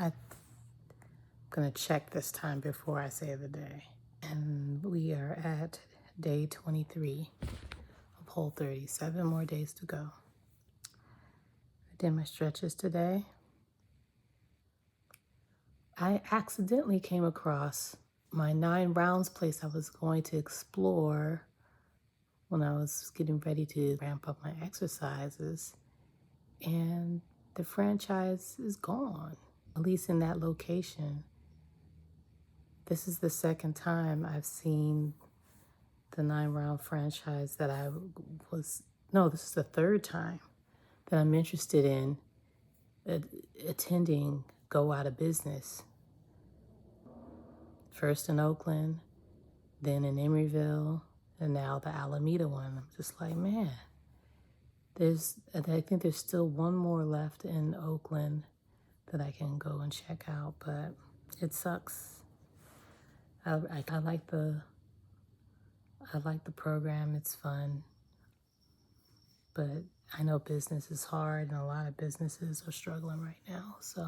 I'm gonna check this time before I say the day. And we are at day 23 of Whole30. 7 more days to go. I did my stretches today. I accidentally came across my 9 rounds place I was going to explore when I was getting ready to ramp up my exercises. And the franchise is gone, at least in that location. This is the second time I've seen the 9-round franchise that this is the third time that I'm interested in attending go out of business. First in Oakland, then in Emeryville, and now the Alameda one. I'm just like, man, I think there's still one more left in Oakland that I can go and check out, but it sucks. I like the program. It's fun, but I know business is hard, and a lot of businesses are struggling right now. So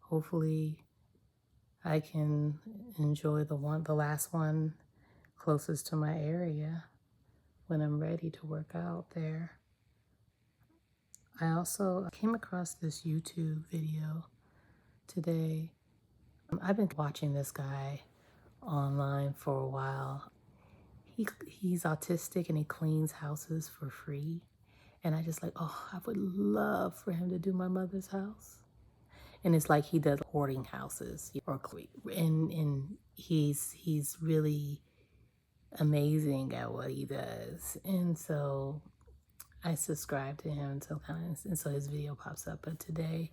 hopefully, I can enjoy the last one closest to my area when I'm ready to work out there. I also came across this YouTube video today. I've been watching this guy online for a while. He's autistic and he cleans houses for free. And I just like, oh, I would love for him to do my mother's house. And it's like he does hoarding houses and he's really amazing at what he does. And so I subscribe to him and so his video pops up. But today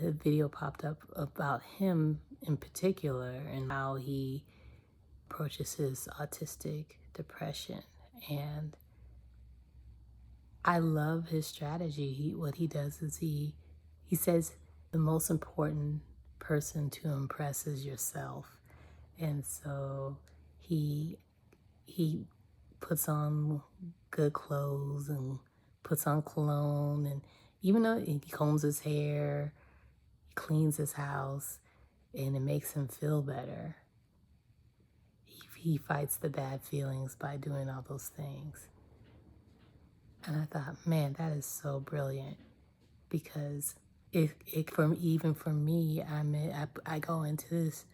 the video popped up about him in particular and how he approaches his autistic depression. And I love his strategy. What he does is he says the most important person to impress is yourself. And so he puts on good clothes and puts on cologne, and even though he combs his hair, he cleans his house, and it makes him feel better. He fights the bad feelings by doing all those things. And I thought, man, that is so brilliant, because even for me, I go into this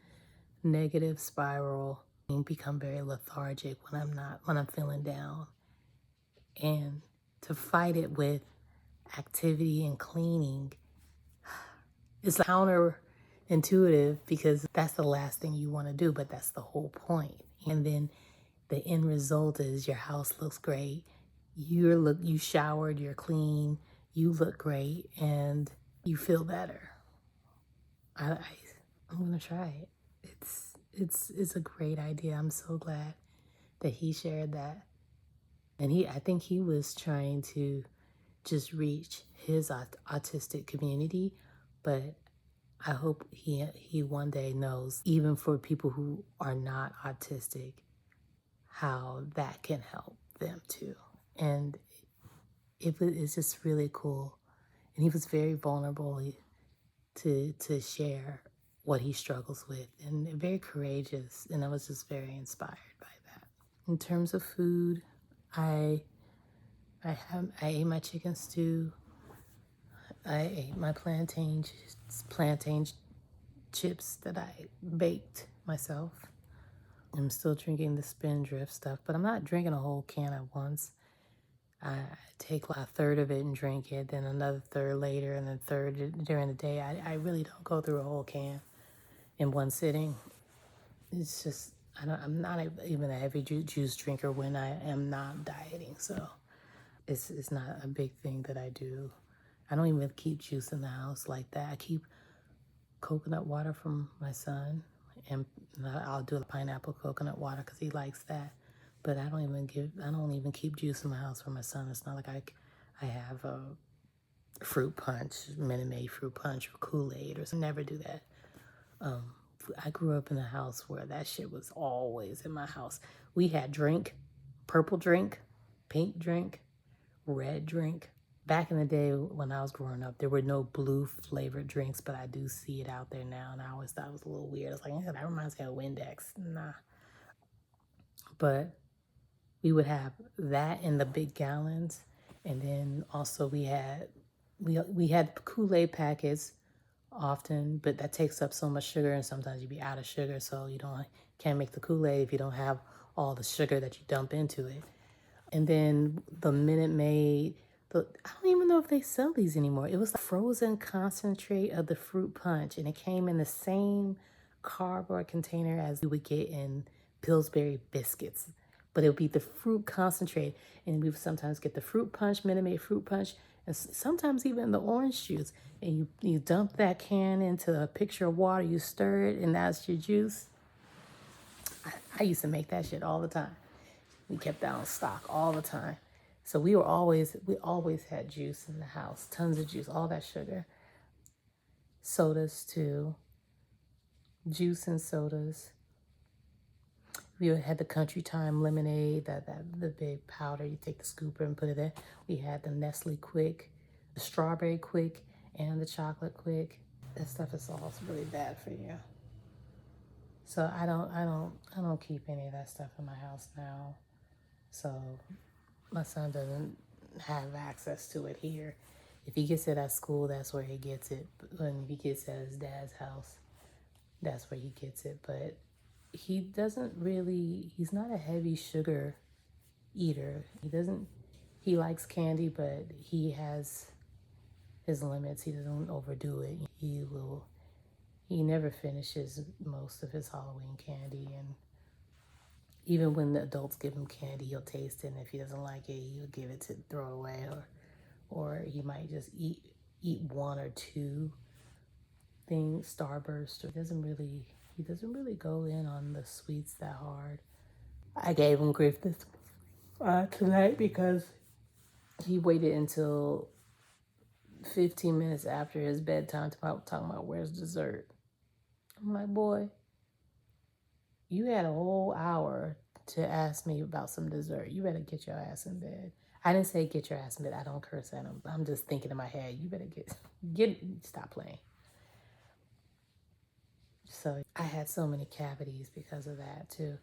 negative spiral and become very lethargic when I'm feeling down. And to fight it with activity and cleaning is counterintuitive, because that's the last thing you want to do, but that's the whole point. And then the end result is your house looks great. You showered, you're clean, you look great, and you feel better. I'm gonna try it. It's a great idea. I'm so glad that he shared that. And I think he was trying to just reach his autistic community, but I hope he one day knows, even for people who are not autistic, how that can help them too. And it's just really cool. And he was very vulnerable to share what he struggles with, and very courageous. And I was just very inspired by that. In terms of food, I ate my chicken stew. I ate my plantain chips that I baked myself. I'm still drinking the Spindrift stuff, but I'm not drinking a whole can at once. I take a third of it and drink it, then another third later, and then third during the day. I really don't go through a whole can in one sitting. It's just, I'm not even a heavy juice drinker when I am not dieting, so it's not a big thing that I do. I don't even keep juice in the house like that. I keep coconut water from my son, and I'll do a pineapple coconut water because he likes that. But I don't even keep juice in my house for my son. It's not like I have a fruit punch, Minute Maid fruit punch, or Kool-Aid, or something. Never do that. I grew up in a house where that shit was always in my house. We had drink, purple drink, pink drink, red drink, back in the day when I was growing up, there were no blue flavored drinks, but I do see it out there now, and I always thought it was a little weird. I was like, yeah, that reminds me of Windex. Nah. But we would have that in the big gallons, and then also we had Kool-Aid packets often, but that takes up so much sugar, and sometimes you'd be out of sugar, so you can't make the Kool-Aid if you don't have all the sugar that you dump into it. And then the Minute Maid, I don't even know if they sell these anymore. It was the frozen concentrate of the fruit punch, and it came in the same cardboard container as you would get in Pillsbury biscuits. But it would be the fruit concentrate, and we would sometimes get the fruit punch, Minute Maid fruit punch, and sometimes even the orange juice. And you dump that can into a pitcher of water, you stir it, and that's your juice. I used to make that shit all the time. We kept that on stock all the time. So we always had juice in the house, tons of juice, all that sugar. Sodas too, juice and sodas. We had the Country Time lemonade, the big powder. You take the scooper and put it in. We had the Nestle Quick, the Strawberry Quick, and the Chocolate Quick. That stuff is all really bad for you. So I don't keep any of that stuff in my house now. So my son doesn't have access to it here. If he gets it at school, that's where he gets it. When he gets it at his dad's house, that's where he gets it. But he's not a heavy sugar eater. He likes candy, but he has his limits. He doesn't overdo it. He never finishes most of his Halloween candy, and even when the adults give him candy, he'll taste it, and if he doesn't like it, he'll give it to throw it away, or he might just eat one or two things, Starburst. He doesn't really go in on the sweets that hard. I gave him grief tonight because he waited until 15 minutes after his bedtime talking about where's dessert. I'm like, boy, you had a whole hour to ask me about some dessert. You better get your ass in bed. I didn't say get your ass in bed. I don't curse at him. I'm just thinking in my head, you better stop playing. So I had so many cavities because of that too.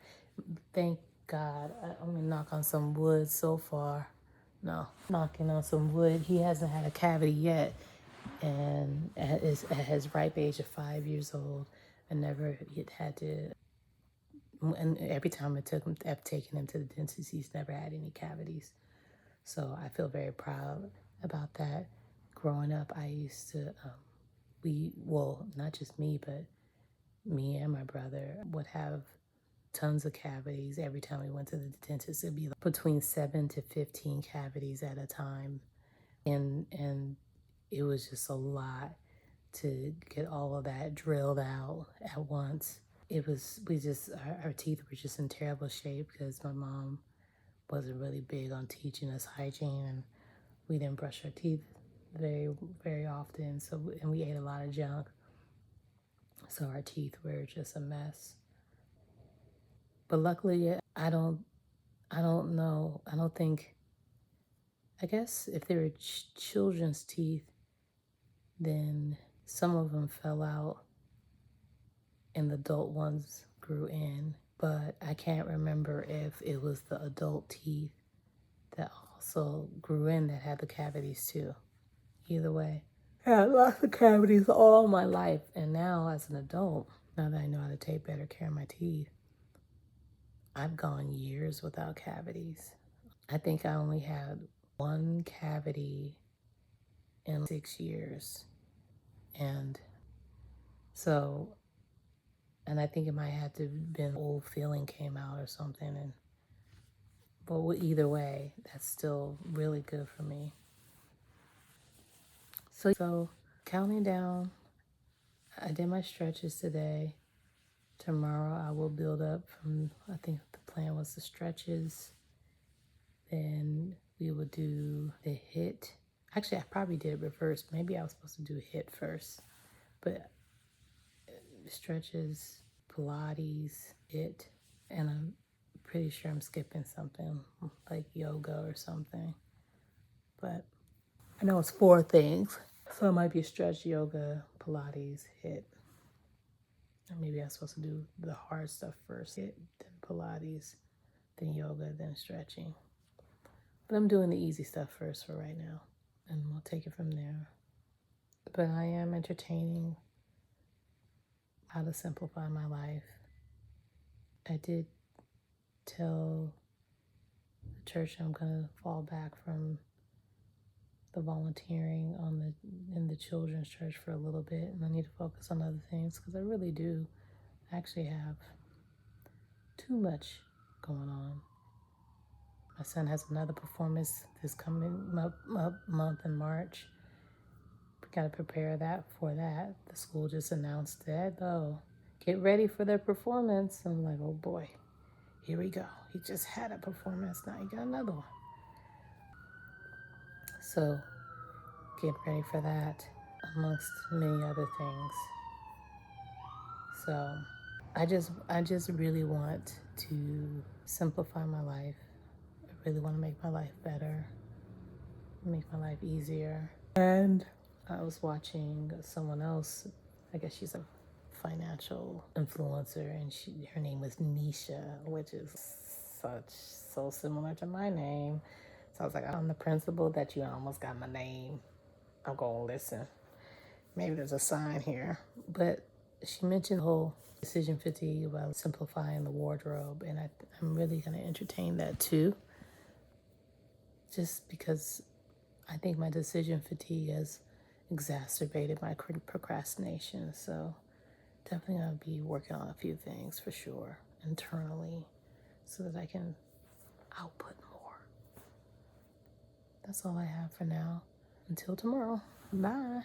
Thank God. I'm gonna knock on some wood so far. No, knocking on some wood. He hasn't had a cavity yet. And at his ripe age of 5 years old, I never had to. And every time I've taken him to the dentist, he's never had any cavities. So I feel very proud about that. Growing up, I used to, not just me, but me and my brother would have tons of cavities every time we went to the dentist. It'd be like between 7 to 15 cavities at a time. And it was just a lot to get all of that drilled out at once. Our teeth were just in terrible shape because my mom wasn't really big on teaching us hygiene, and we didn't brush our teeth very, very often. And we ate a lot of junk. So our teeth were just a mess. But luckily, I don't know. I guess if they were children's teeth, then some of them fell out and the adult ones grew in. But I can't remember if it was the adult teeth that also grew in that had the cavities too. Either way, I had lots of cavities all my life. And now as an adult, now that I know how to take better care of my teeth, I've gone years without cavities. I think I only had one cavity in 6 years. And I think it might have to have been old feeling came out or something. But either way, that's still really good for me. So counting down, I did my stretches today. Tomorrow I will build up from, I think the plan was the stretches. Then we will do the HIIT. Actually, I probably did it reverse. Maybe I was supposed to do HIIT first. But stretches, Pilates, HIIT, and I'm pretty sure I'm skipping something like yoga or something. But I know it's 4 things. So it might be stretch, yoga, Pilates, HIIT. Or maybe I'm supposed to do the hard stuff first, HIIT, then Pilates, then yoga, then stretching. But I'm doing the easy stuff first for right now, and we'll take it from there. But I am entertaining how to simplify my life. I did tell the church I'm going to fall back from the volunteering in the children's church for a little bit, and I need to focus on other things because I really do actually have too much going on. My son has another performance this coming month in March. We got to prepare that for that. The school just announced that, though. Get ready for their performance. I'm like, oh boy, here we go. He just had a performance, now he got another one. So get ready for that, amongst many other things. So I just really want to simplify my life. I really want to make my life better, make my life easier. And I was watching someone else, I guess she's a financial influencer, and her name was Nisha, which is so similar to my name. So I was like, on the principle that you almost got my name, I'm gonna listen. Maybe there's a sign here. But she mentioned the whole decision fatigue about simplifying the wardrobe, and I'm really gonna entertain that too. Just because I think my decision fatigue has exacerbated my procrastination. So definitely gonna be working on a few things for sure internally so that I can output more. That's all I have for now. Until tomorrow. Bye.